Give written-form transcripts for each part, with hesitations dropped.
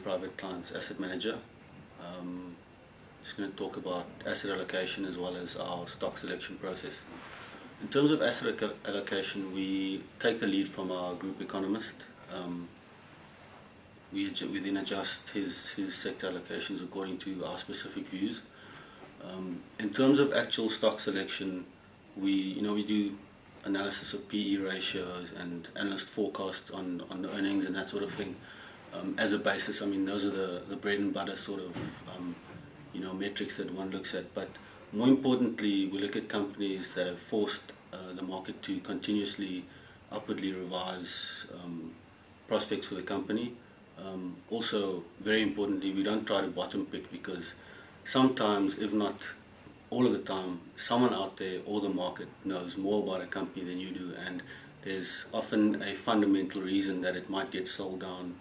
private clients asset manager. Just going to talk about asset allocation as well as our stock selection process. In terms of asset allocation, we take the lead from our group economist. We then adjust his sector allocations according to our specific views. In terms of actual stock selection, we do analysis of PE ratios and analyst forecasts on the earnings and that sort of thing as a basis. I mean, those are the bread and butter sort of metrics that one looks at. But more importantly, we look at companies that have forced the market to continuously upwardly revise prospects for the company. Also, very importantly, we don't try to bottom pick, because sometimes, if not all of the time, someone out there or the market knows more about a company than you do, and there's often a fundamental reason that it might get sold down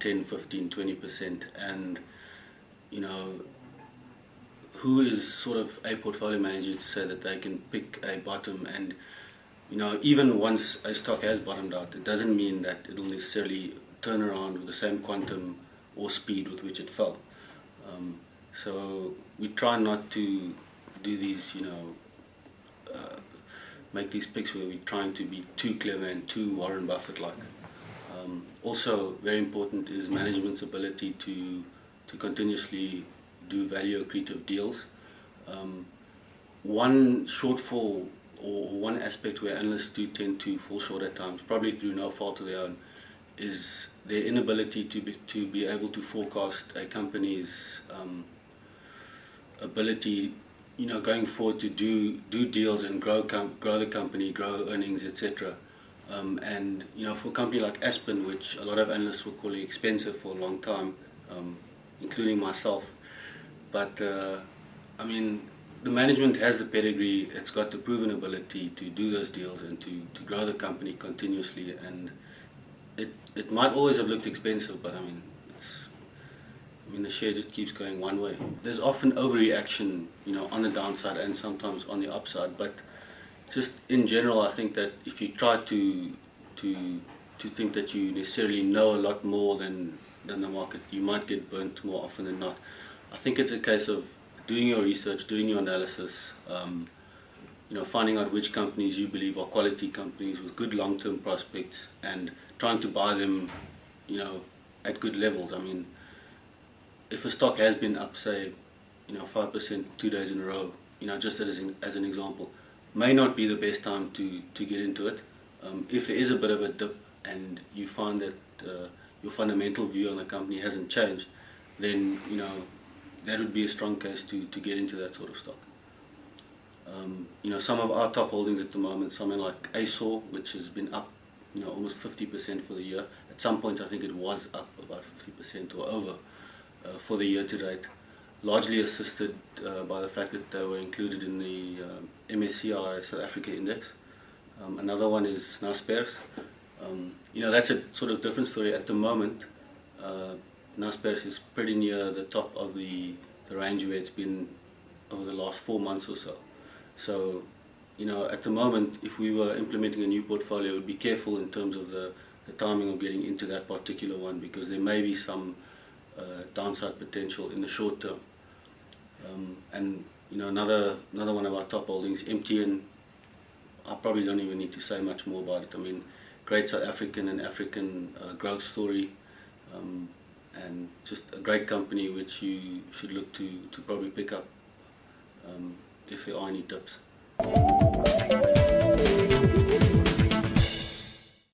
10, 15, 20%, and who is sort of a portfolio manager to say that they can pick a bottom? And even once a stock has bottomed out, it doesn't mean that it'll necessarily turn around with the same quantum or speed with which it fell. So we try not to do these, make these picks where we're trying to be too clever and too Warren Buffett-like. Also, very important is management's ability to continuously do value accretive deals. One shortfall, or one aspect where analysts do tend to fall short at times, probably through no fault of their own, is their inability to be able to forecast a company's ability, going forward to do deals and grow the company, grow earnings, etc. And for a company like Aspen, which a lot of analysts were calling expensive for a long time, including myself, but I mean, the management has the pedigree, it's got the proven ability to do those deals and to grow the company continuously, and it might always have looked expensive, but I mean, the share just keeps going one way. There's often overreaction, on the downside and sometimes on the upside, but just in general, I think that if you try to think that you necessarily know a lot more than the market, you might get burnt more often than not. I think it's a case of doing your research, doing your analysis, finding out which companies you believe are quality companies with good long-term prospects, and trying to buy them, at good levels. I mean, if a stock has been up, say, 5% 2 days in a row, just as an example, may not be the best time to get into it. If there is a bit of a dip and you find that your fundamental view on the company hasn't changed, then that would be a strong case to get into that sort of stock. Some of our top holdings at the moment, something like ASOR, which has been up almost 50% for the year. At some point I think it was up about 50% or over for the year to date, largely assisted by the fact that they were included in the MSCI South Africa index. Another one is Naspers. That's a sort of different story at the moment. Naspers is pretty near the top of the range where it's been over the last 4 months or so. So, at the moment, if we were implementing a new portfolio, we'd be careful in terms of the timing of getting into that particular one, because there may be some downside potential in the short term. And another one of our top holdings, MTN, I probably don't even need to say much more about it. I mean, great South African and African growth story, and just a great company which you should look to probably pick up if there are any tips.